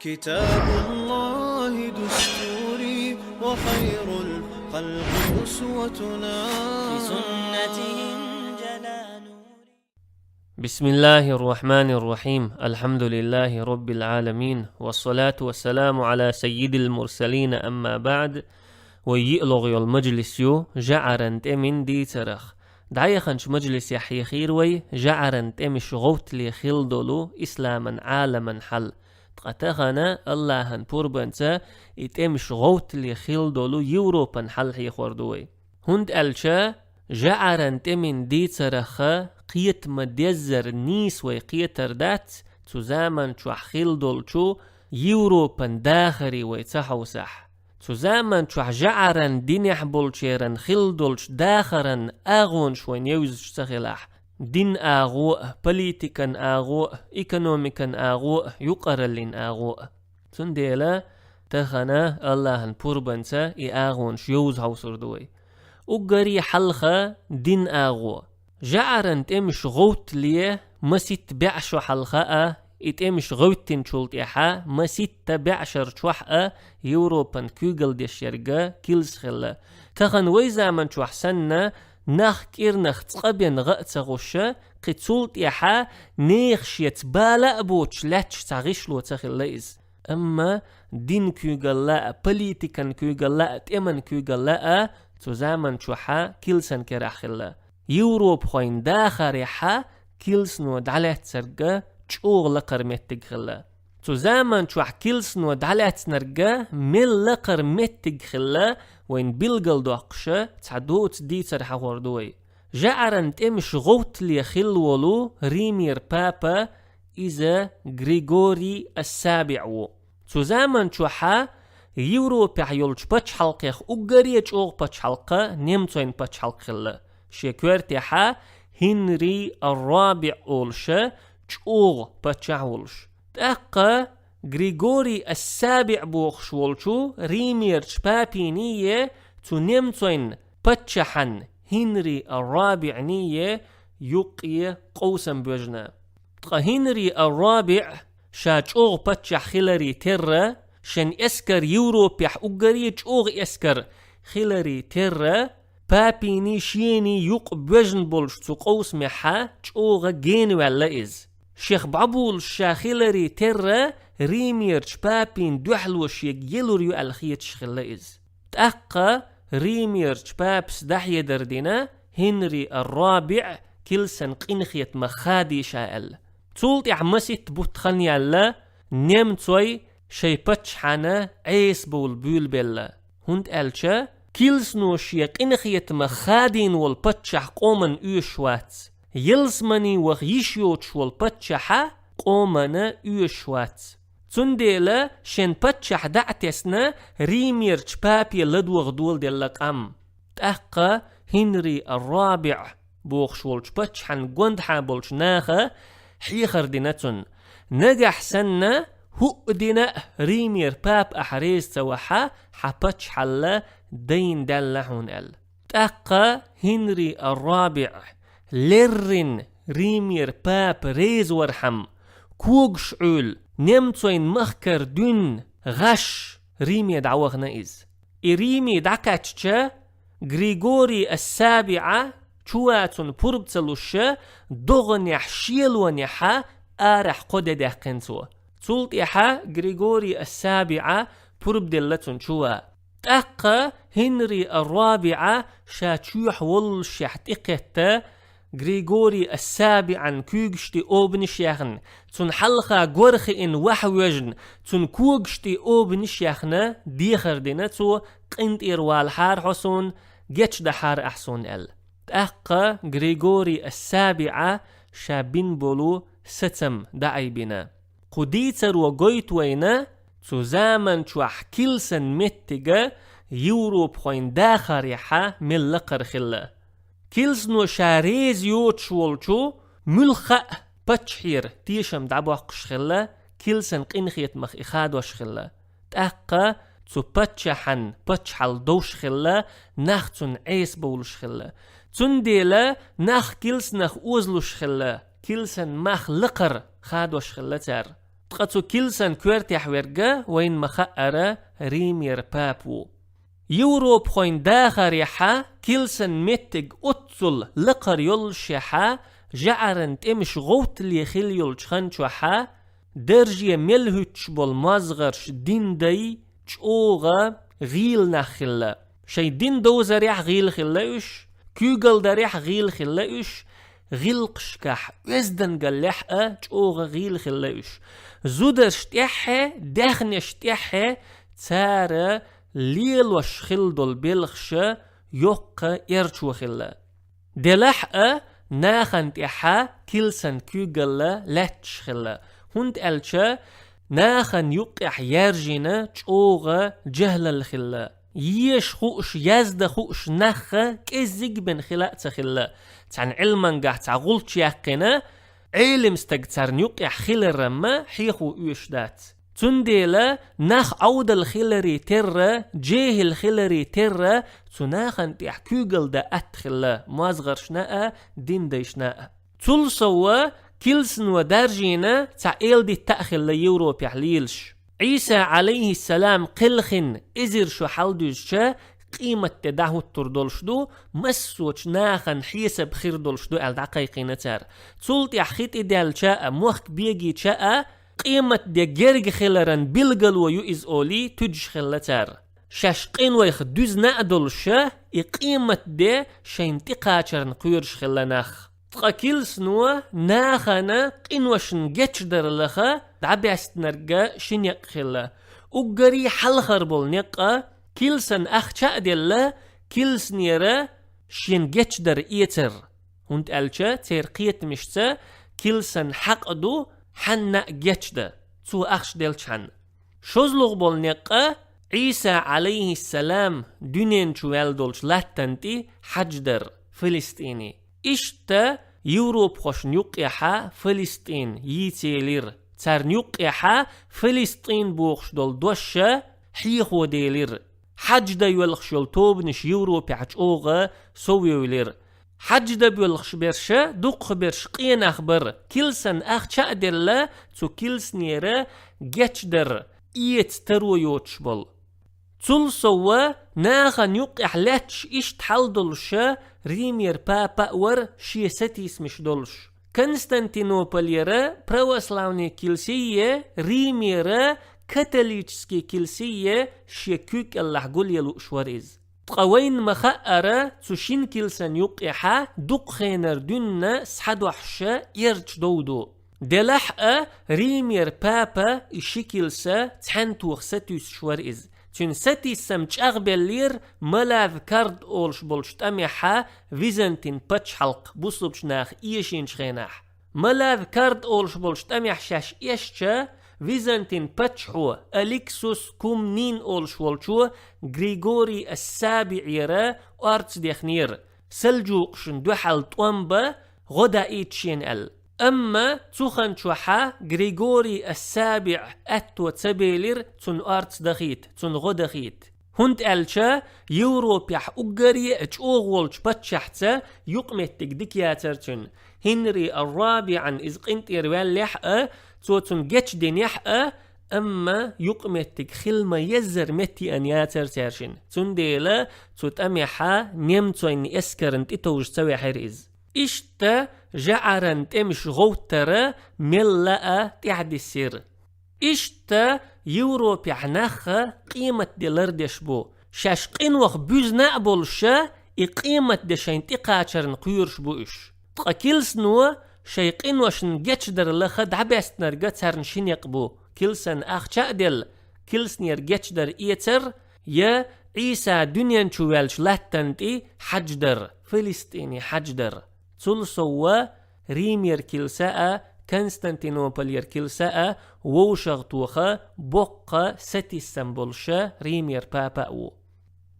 كتاب الله دستوري وخير الخلق أسوتنا في سنتهم جلا نوري. بسم الله الرحمن الرحيم. الحمد لله رب العالمين، والصلاة والسلام على سيد المرسلين. أما بعد، ويئلغي المجلس جعرنت من دي ترخ دعيخنش مجلس يحيي خيروي جعرنت مش غوت لي خلدلو إسلاما عالما حل تقتغنا اللهن بوربنتا إتمش غوت لي خلدلو يوروبا حل حي خوردوي هند ألشا جعرنت من دي ترخ قيت مديزر نيس ويقيتر دات تزامن شو خلدل شو يوروبا داخري ويتسحو سح تزامن شو جعرن دين يحبولشيرن خلدلش داخرن آغونش وين يوزش تخلاح دين آغو بوليتيكن آغو إيكونوميكن آغو يقرلين آغو تنديلا تخنا اللهن بوربنسا إي آغونش يوز هاوسردوي وقري حلخة دين آغو جعرن تمش غوت ليه مسيت بعشو حلخة إتمش غوتين شولت إحا مسيت بعشر شوحة يوروبان كوغل دي شرقة كيلز خلا تخن ويزامن شوح سنة ناخ كيرنخ تقبين غأت غوشة قتولت إحا نيخش يتبالا بوش لاتش تغيشلو تخليز أما دين كوغل لا بوليتيكن كوغل لا تأمن كوغل لا تزامن شوحا كيلسن كراخلا يوروب خوين داخر إحا كيلسنو دعلات سرقة تشوغ لقر متق خلا تزامن شوح كيلسنو دعلات نرقة مل لقر متق خلا وين بيلقل دوقشة تعدوت دي ترحا وردوي جعرن تمش غوت لي خلولو ريمير بابا إذا غريغوري السابع تزامن شوحا يوروب يحيولش باتش حلقيخ وقرية تشوغ باتش حلقة نمتوين باتش حلق خلا شكورتيحا هنري الرابع أولشة تشوغ باتشاولش تأقى غريغوري السابع بوخش ولشو ريميرش بابينية تنمتوين باتشحن هنري الرابع نية يقية قوسا بوجنا تقى هنري الرابع شا تشوغ باتشح خلري ترى شن اسكر يوروب يح اقري تشوغ اسكر خلري ترى بابيني شيني يق بوجن بولش تقوس محا تشوغ جين ولا إز شيخ بعبول شاخلري ترى ريميرش بابين دوحلوش يجيلوريو الخيتش خلا إز تأقى ريميرش بابس دحية دردنا هنري الرابع كلسن قنخيت مخادي شائل تولت عمسيت بوتخني الله نمتوي شي باتش حانا عيس بول بول بلا هند ألشا كيلسنو شيق إنخيت مخادين والبتشح قومن أوشوات يلزمني وغيشيوتش والبتشحة قومن أوشوات تنديلا شن بتشح دعتسنا ريميرش بابي لدوغ دول دلك تأقى هنري الرابع بوخشولش بتشحن قندحا بولش ناخا حيخر دينتون نجح سنة هو دينا ريمير باب أحريز توحا حبتش حلا دين دلحون تأقى هنري الرابع لرن ريمير باب ريز ورحم كوغش عول نمتوين مخكر دون غش ريمي دعوغنا إز إريمي دعكاتشا غريغوري السابعة چواتون پربتلوشا دوغن يحشيل ونيحا آرح قد دهقنتو تولت إحا غريغوري السابعة بربدلتون شوا تأقى هنري الرابعة شاتشوح والشحت إقتا غريغوري السابعا كوغشتي أوبنشيخن تون حلقا غورخ إن وحوجن تون كوغشتي أوبنشيخنا ديخر دينتو قنت إروال حار حسون جتش دحار أحسون تأقى غريغوري السابعة شابين بولو ستم دعيبنا قديتر وقويت وينا تزامن شوح كيلسن متجا يوروب خوين داخر يحا من لقر خلا كيلسنو شاريز يوتشولشو ملخأ بتشحير تيشم دعبوقش خلا كيلسن قنخيت مخ إخاد وش خلا تأقى تو بتشحن بتشحل دوش خلا نختن عيس بولش خلا تنديلا نخ كيلس نخ أوزلوش خلا كيلسن مخ لقر خاد وش خلا تار تقصو كيلسن كورتيح ورقا وين مخأرة ريمير بابو يوروب خوين داخر يحا كيلسن متق أتصل لقر يلشحا جعرن تمش غوت اللي خيل يلشخنشوحا درجي ملهوش بالمازغرش دين داي چوغا غيل نخلا شي دين دوزا ريح غيل خلاوش كوغل دا ريح غيل خلاوش غيل قشكح وزدن قلحقا چوغا غيل خلاوش زودر شتيحة داخن شتيحة تارا ليل وش خلدل بلخشة يوقا يرچو خلا دلحقا ناخن تيحا كيلسن كوغل لاتش خلا هند ألشا ناخن يقح يرجينا چوغا جهل الخلا يش خوش يزد خوش نخا كزيق بن خلاء تخلا تان علمان قاح تعغلت يقنا علم استقتر نيقح خل الرما حيخو يشدات تنديلا ناخ عود الخلري ترى جيه الخلري ترى تناخن تحكوغل دا أتخلا مازغرشنا دين ديشنا تلسوا كيلسن ودارجينا تعيل دي تأخل ليوروب يحليلش عيسى عليه السلام قلخن إزر شو حالدوش قيمة تدعو التردولشدو مسوش ناخن حيسب خيردولشدو الدقيقين تار تولت يحخيت إدال شاء موخك بيجي شاء قيمة دي جرق خلران بلغل ويو إز أولي تج خلتار شاشقين ويخدوز نأدولشا قيمة دي شين تقاشرن قيرش خلناخ تقاكيل سنوة ناخنا قنوشن جتشدر لخا دعباست نرقا شنيق خلا وقري حلخر بول نقا كيلسن أخشاء ديلا كيلسن يرا شين جتشدر إيتر هنت ألشا تيرقيت مشتا كيلسن حقدو حنا جتشدا تو أخش ديلشان شوزلوغ بول نقا عيسى عليه السلام دونين شوال دولش لاتنتي حجدر فلسطيني إشتا يوروب خوش نيقيحا فلسطين يتيلير تار نيقيحا فلسطين بوخش دول دوشا حيخو ديلير حج دا يولخش يلطوبنش يوروب يحج اوغا سويولير حج دا بيولخش برشا دوق برش قين اخبر كيلسن اخ چا ديلا تو كيلسنيرا جتشدر ايت ترو يوتشبل تول سوا ناخا نيقيح لاتش إشت حالدولشا ريمير بابا ور شيستيس مش دولش كونستانتينوبل يرا православная كيلسية ريميرا كاثوليكسكي كيلسية شيكوك اللحقول يلو شواريز تقوين مخاقرة تشين كيلسان يقيحا دوق خينر دون سحدوحشا يرج دودو دلحقا ريمير بابا إشي كيلسا تحنتوخ ستوس شواريز تون ستيس سمج أغبالير ملاف كارد أولش بولشت أميحا فيزنتين باتش حلق بوصلبش ناخ إيشين شخيناح ملاف كارد أولش بولشت أميح شاش إيشتا فيزنتين باتش هو أليكسوس كومنين أولش والشو غريغوري السابع يرا أرتس ديخنير سلجوقشن دوحل طوانبا غدا إيتشين أما تخن شوحا غريغوري السابع أتو تسبيلير تون أرتس دخيت تون غدخيت هند ألشا يوروبيح أقري أجوغولش باتشحتا يقمتك ديكياترتن هنري الرابع عن إذ قنت إروال لحقا تون جتش دين يحقا أما يقمتك خلما يزر متي أنياتر تارشن تون ديلا توت أميحا نيمتو إني أسكرنت إتوج سوي حريز إشتا جعرن تمش غوترا ملأ تعدي السير إشتا يوروبي عناخا قيمة دلردش بو شاشقين وخ بوز نقبلشا قيمة دشين تقاشرن قيرش بوش تقاكيلس نوا شايقين وشن جتشدر لخد عباست نرقا تارن شين يقبو كيلسن أخ شادل كيلس نير جتشدر إيتر يا عيسى دنيا شوالش لاتنتي حجدر فلسطيني حجدر تلسوا ريمير كيلساء كونستانتينوبل ير كيلساء ووشغتوخا بوقا ستي سمبولشا ريمير بابا او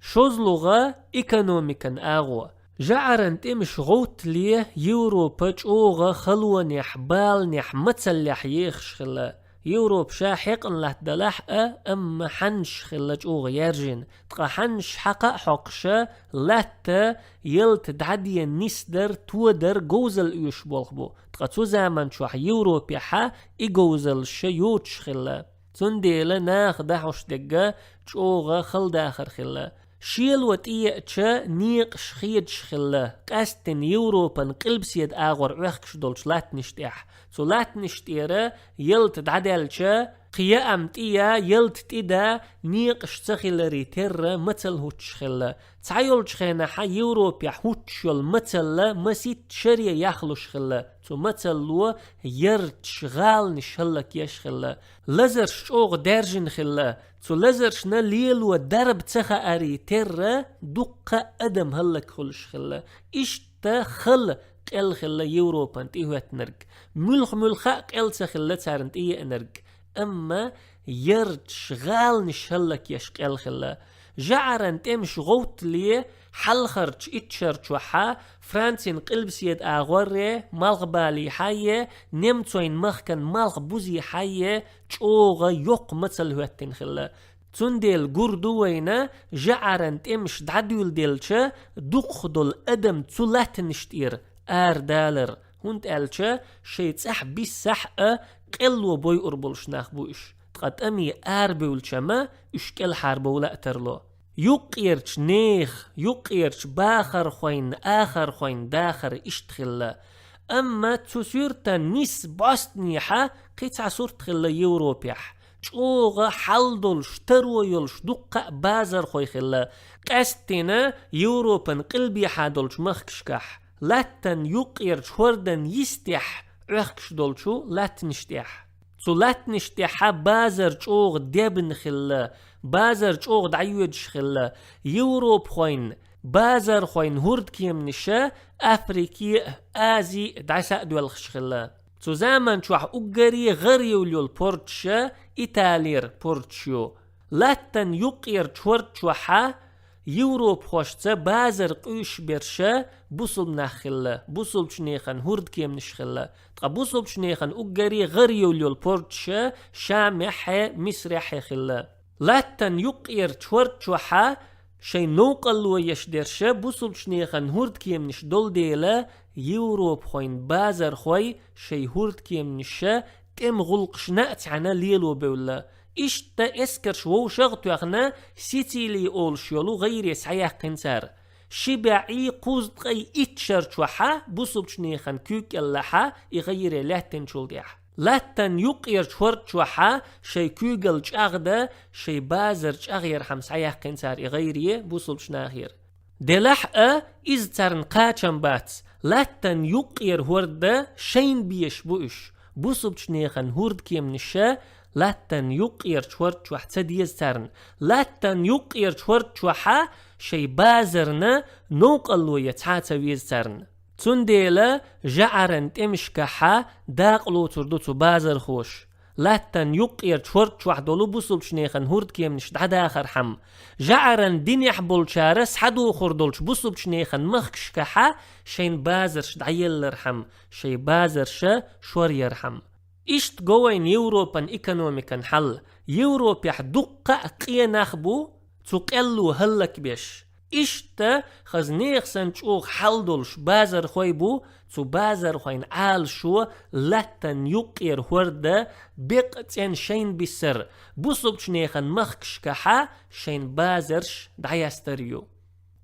شوزلوغا ايكونوميكن اغو جعرن تمش غوت ليه يوروبا اوغا خلوة نحبال نحمتسلح يخشخلا يوروب شاحق لا دلح أما حنش خلج أوغ يرجن تقا حنش حقا حقشة لات يلت دعدي نسدر تودر جوزل يشبولخبو تقا تو زامن شوح يوروب يحا إجوزل شيوتش خلا تنديل ناخ دحوش دقا جوغا خل داخر خلا شيل وتيه تشا نيقش خيدش خلا قاستن يوروبن قلب سيد آغور وخش دولش لاتنشتيح سو لاتنشتيرا يلت دعدالشا قيام تيا يلت تيدا نيقش تخيل ريتر مثل هوتش خلا تعيول شخينا حا يوروبيا هوتشول مثل مسيت شريا يخلوش خلا سو مثل لو يرتش غال نشلك يش خلا لزر شوغ درجن خلا سو لزر شنا ليل ودرب تخا ريتر دقة أدم هلك خلش خلا إشتا خل قل خلا يوروبان تيهوات نرق ملخا قل تخلا تارنت إيه نرق أما يرتش غال نشلك يش قل خلا جعرن تمش غوت لي حل خرج اتشرج وحا فرانسين قلب سيد آغوري مالغ بالي حاية نمتوين مخكن مالغ بوزي حاية چوغا يوق مثل هوتين خلا تنديل قردوينا جعرن تمش دعدول ديلچا دقدل أدم تلات نشتير دالر هونت ألچا شيتسح بيسح قلو بوي أربولش ناخبوش تقد أمي بولشما اشكال حربو لأترلو يقيرش نيخ يقيرش باخر خوين آخر خوين داخر اشتخلا أما تسيرتا نيس باستنيحا قيتع صورت خلا يوروبيح چوغا حلدولش ترويولش دقا بازر خوي خلا قاستنا يوروبن قلبي حادولش مخكشكح لاتن يقيرش وردن يستيح عخكش دولشو لاتنشتيح لاتنشتيح بازر چوغ ديبن خلا بازر چوغ دعيوش خلا يوروب خوين بازر خوين هورد كيم نشا أفريكي آزي دعسا دولخش خلا زمان چوح أقري غريوليو البورتشا إيطالير بورتشيو لاتن يقير چورت چوحا يوروب خوشتا بازر قيش برشا بوصل نخلا بوصل شنيخن هورد كيم نشخلا تقا بوصل شنيخن أقري غريوليو البورتشا شامح مسرح خلا لاتن يقير چورت چوحا شي نوقل ويشدرشا بوصل شنيخن هورد كيم نش دول ديلا يوروب خوين بازر خوي شي هورد كيم نشا تم غلقش نأت عنا ليلو بولا إشتا اسكرش وو شغطو اغنا سيتيلي اول شيولو غير يسعيح قنسار شبعي قوزدقي اتشرش وحا بوصل شنيخن كوك اللحا يغير لاتن شولديح لاتن يقير شورت وحا شي كوغل اغدا شي بازر اغير حمسعيح قنسار يغير بوصل شناخير دلح إز ترن قاچن بات لاتن يقير هورد شين بيش بوش بوصل شنيخن هورد كيم نشا لاتن يقير شورت وح تديز ترن لاتن يقير شورت وحا شي بازرنا نوقلو يتعاتا ويز ترن تنديلا جعرن تمشكحا داقلو تردو بازر خوش لاتن يقير شورت وح دولو بوصل شنيخن هورد كيم نش داخر حم جعرن دينيح بولشارس حدو خردولش بوصل شنيخن مخكشكحا شين بازرش دعيل لرحم شي بازرش شور يرحم إشت جوين يوروبان إيكونوميكان حل يوروب يحدقا قيناخبو تقلو هلك بيش إشتا خزنيخ سنچوغ حلدولش بازر خويبو تو بازر خوين عال شو لاتن يقير هوردا بيقتين شين بسر بوصب شنيخن مخكشكحا شين بازرش دعياستريو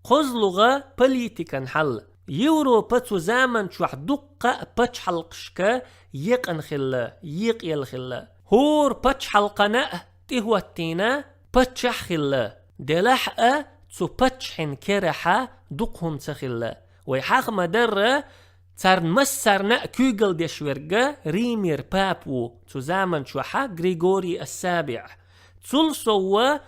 خزلغا بوليتيكان حل يوروبا تو زامن شوح دقا بچ حلقشكا يقن خلا يقيل خلا هور بچ حلقنا تهوتينا بچ خلا دلحقا تو بچ حن كرحا دقهم تخلا ويحاق مدر تارن مسرنا كوغل ديشورغا ريمير بابو تو زامن شوحا غريغوري السابع تلسوا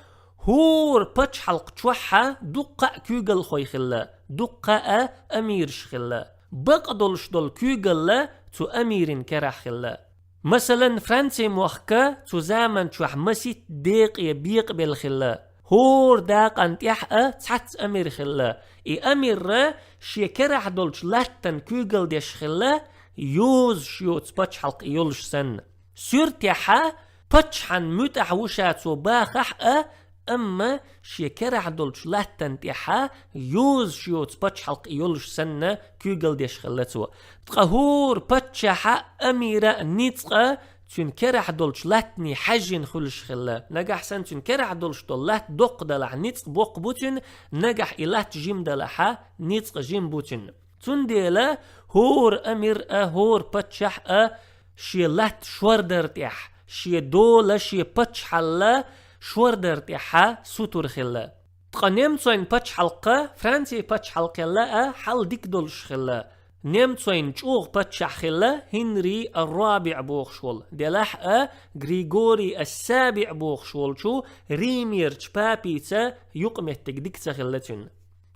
هور بچ حلق چوحا دقا كوغل خوي خلا دقا أمير شخلا بقدلش دول كوغل تو أميرين كرح خلا مثلا فرانسي موخكا تو زامن چوح مسيت ديق يبيق بالخلا هور داق انت يحقا تحت أمير خلا أمير شي كرح دولش لاتن كوغل ديش خلا يوز شيوت بچ حلق يولش سن سورتيحا بتشحن متح وشاتو باخح أما شكرح دولش لاتن تيحا يوز شيوت بتشحلق يولش سنة كيغل ديش خلتو تقهور بتشحا أميرا نيتقا تنكرح دولش لاتني حجن خلش خلا نجح سن تنكرح دولش دولات دوق دلح نيتق بوق بوتن نجح إلات جيم دلحا نيتق جيم بوتن تنديلا هور أمير هور بتشح شيلات شوردر تيح شي دولا شي بتشحلا شوردر تيحا سوتور خلا تقنيمتوين بتشحلقا فرانسي بتشحلقا لا حل ديك دولش خلا نيمتوين تشوغ بتشح خلا هنري الرابع بوخشول دلح غريغوري السابع بوخشول شو ريمير تشبابيتا يقمتك ديك خلتين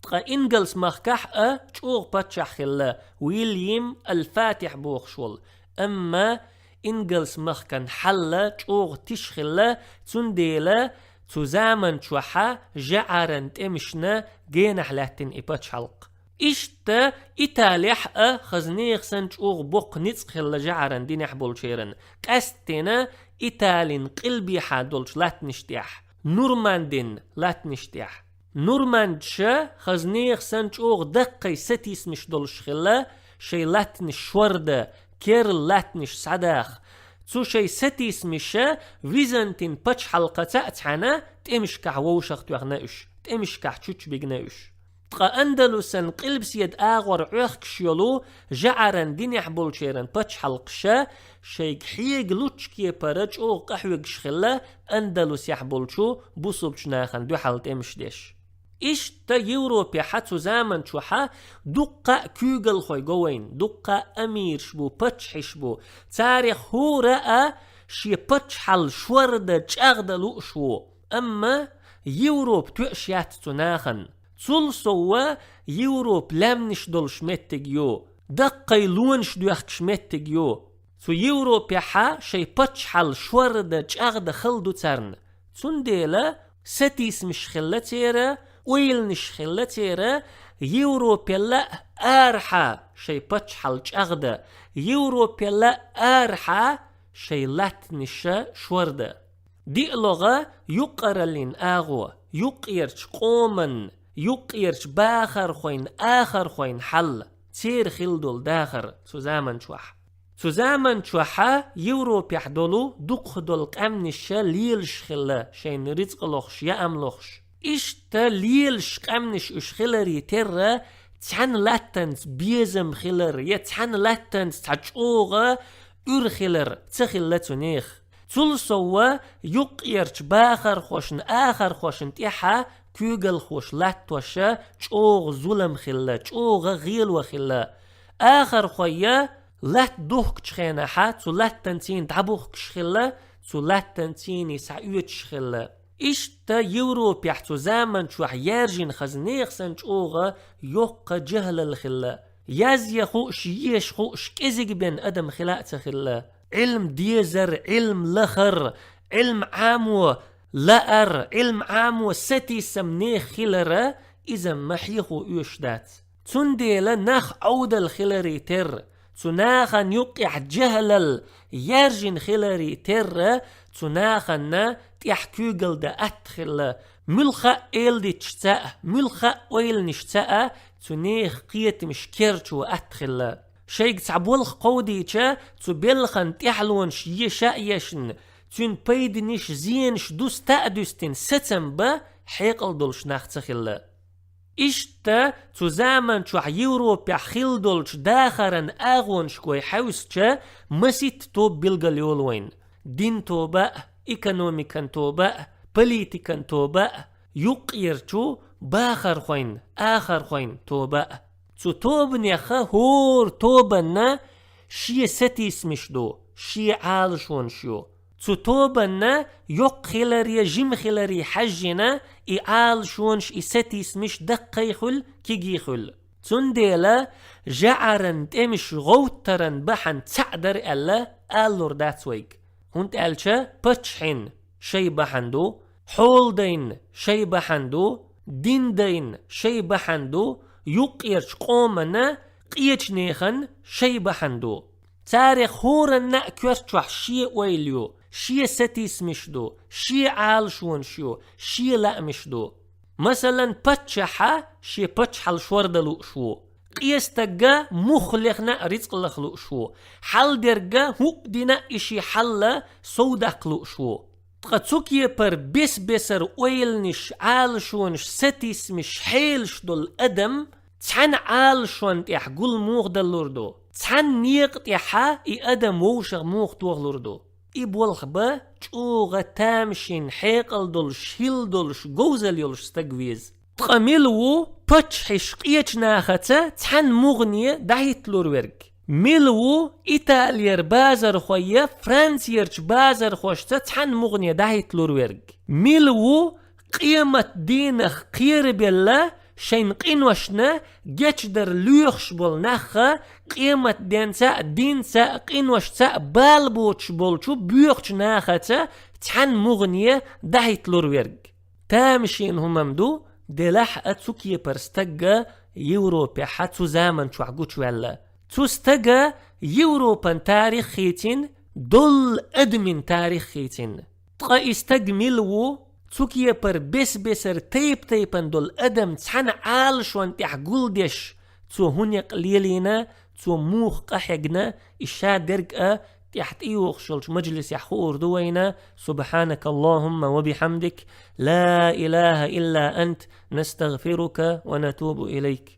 تقا إنجلس مخكح تشوغ بتشح خلا ويليام الفاتح بوخشول أما إنجلس مخكن حلا تشوغ تشخلا تنديلا تزامن شوحا جعرن تمشنا جينح لاتن إبتشحلق إشتا إتاليح خزنيخ سن تشوغ بوق نتسخ خلا جعرن دينح بولشيرن كاستنا إتالين قلبي حادولش لاتنشتيح نورماندين لاتنشتيح نورماندشا خزنيخ سن تشوغ دقي ستيس مش دولش خلا شي لاتنش شوردة كير لاتنش صداخ تسو شي ستيس مشا ويزنتين باتش حلقة تأتحنا تأمشكح ووشخ توغناش تأمشكح تشوش بيغناش تقا أندلسن قلب سيد آغور عوخكش يولو جعرن دينيح بولشيرن باتش حلقشا شيك حيق لوتشكي بارج او قحوكش خلا أندلس يحبولشو بوصوبش ناخن دو حال تأمش ديش إشتا يوروبيا حتو زامن شوحا دقا كوغل خوي جوين دقا أمير شبو بتش شبو تاريخ هو رأى شي بتش حل شوردة جاغدة لؤشو أما يوروب توأشيات تناخن تولسوا يوروب لامنش دولش متجيو دقا يلونش دوخش متجيو تو يوروبيا حا شي بتش حل شوردة جاغدة خلدو ترن تنديلا ستيس مش خلتيرا ويلنش خلتيرا يوروبيا لا أرحا شي بتش حل جاغدة يوروبيا لا أرحا شي لاتنشا شوردة دي لغة يقرلين آغو يقيرش قومن يقيرش باخر خوين آخر خوين حل تير خلدول داخر سوزامن شوح سوزامن شوحا يوروبيا حدولو دوق دول قمنشا ليلش خلا شين رزق لخش يا أملخش إشتا ليلش قمنش اش خلري ترى تحن لاتنس بيزم خلر يا تحن لاتنس تحجوغا ار خلر تخلتو نيخ تولسوا يقيرش باخر خوشن آخر خوشن تيحا كوغل خوش لاتوشا چوغ ظلم خلا چوغ غيل وخلا آخر خويا لات دوخ چخينا حا تو لات تنتين دعبوخ خلا تو لات تنتيني سعيوش خلا إشتا يوروبيا حتو زامن شوح يارجين خزنيخ سن چوغ يوق جهل الخلا يازيا خوش يش خوش كزيق بين أدم خلاء خلا علم ديزر علم لخر علم عامو لأر علم عامو ستي سمنيخ خلرا إذا محيخو يشدات تنديلا ناخ عود الخلري تر تناخن يقع جهلل يرجن خلري تر تناخن تحكوغل دا أتخل ملخا إيل دي تشتاء ملخا ويل نشتاء تنيخ قيت مش كيرتو أتخل شيك تعبولخ قوديشا تبلخن تحلون شي شايشن تون بيدنش زينش دوس تأدوستين ستنبا حيقل دولش ناختخل إشتا تزامن شوح يوروبيا خيل دولش داخرن آغونش كوي حوسشا مسيت توب بلغاليولوين دين توبا إيكانوميكان توبا بوليتيكان توبا يقيرتو باخر خوين آخر خوين توبا تو توبن يخا هور توبنا شي ستيس مشدو شي عالشون شو تو توبنا يق خلري جيم خلري حجنا عالشونش ستيس مش دقيخل كيجيخل تنديلا جعرن تمش غوترن بحن تعدر ألا ألور داتويك هنت ألشا بتشحن شي بحندو حول دين شي بحندو دين دين شي بحندو يقيرش قومنا قيتش نيخن شي بحندو تاريخ هورنا كوشتوح شي ويليو شي ستيس مشدو شي عال شون شو شي لا مشدو مثلا بتشحة شي بتشحل شوردلو شو قيستقا مخلقنا رزق لخلو شو حل درقا هو دينا إشي حل سودقلو شو تقتسوكي بر بسر ويلنش عال شونش ستيس مش حيلش دول أدم تحن عال شون تيح قول موغ دلوردو تحن نيق تيحا إي أدم ووشغ موغ توغلوردو إبولخ با تشوغ تامشين حيقل دولش هيل دولش جوزل يولش ستقويز تقميلو بتشحش قيتش ناختا تحن مغنية دايت لورورك ميلو إيطالير بازر خويا فرانسيرش بازر خوشتا تحن مغنية دايت لورورك ميلو قيمة دينخ قير بالله شين قينوشنا جتشدر لوخش بول نخا قيمة دينسا قينوشتا بالبوش بولشو بيوخش ناختا تحن مغنية دايت لورورك تامشين هممدو دلح أتسوكي برستقى يوروبي حتسو زامن شو عقوش ولا تستقى يوروبان تاريخيتين دول أدمن تاريخيتين تقا استقملو تسوكي بر بسر تيبان دول أدم تحن عالشوان تحقول ديش تو هنيا قليلينا تو موخ قحيقنا إشا درقا تحت إيوخشلش مجلس يحور دوينا سبحانك اللهم وبحمدك لا إله إلا أنت نستغفرك ونتوب إليك